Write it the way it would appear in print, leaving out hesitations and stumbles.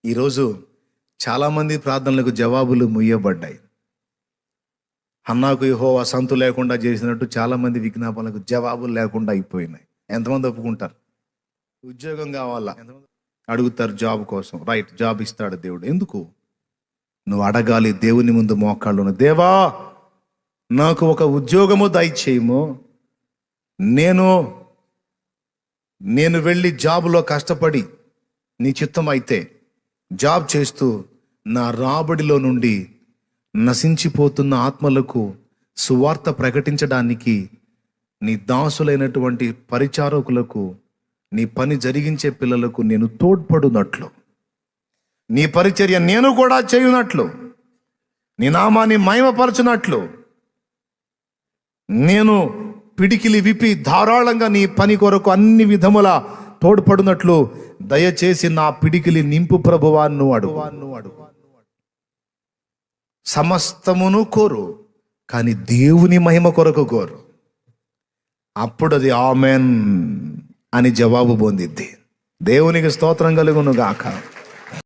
ఈరోజు చాలామంది ప్రార్థనలకు జవాబులు ముయ్యబడ్డాయి. హన్నాకు యెహోవా సంతు లేకుండా చేసినట్టు చాలామంది విజ్ఞాపనలకు జవాబులు లేకుండా అయిపోయినాయి. ఎంతమంది ఒప్పుకుంటారు? ఉద్యోగం కావాలా అడుగుతారు, జాబ్ కోసం. రైట్, జాబ్ ఇస్తాడు దేవుడు. ఎందుకు? నువ్వు అడగాలి దేవుని ముందు మోకాళ్ళును, దేవా నాకు ఒక ఉద్యోగము దయచేయము, నేను వెళ్ళి జాబులో కష్టపడి నీ చిత్తం అయితే జాబ్ చేస్తూ నా రాబడిలో నుండి నశించిపోతున్న ఆత్మలకు సువార్త ప్రకటించడానికి నీ దాసులైనటువంటి పరిచారకులకు, నీ పని జరిగించే పిల్లలకు నేను తోడ్పడునట్లు, నీ పరిచర్య నేను కూడా చేయునట్లు, నీ నామాన్ని మహిమపరచునట్లు, నేను పిడికిలి విప్పి ధారాళంగా నీ పని కొరకు అన్ని విధముల తోడ్పడునట్లు దయచేసి నా పిడికిలి నింపు ప్రభువా నువ్వు అడుగు. సమస్తమును కోరు, కానీ దేవుని మహిమ కొరకు కోరు. అప్పుడు అది ఆమెన్ అని జవాబు పొందిద్ది. దేవునికి స్తోత్రం కలుగును గాక.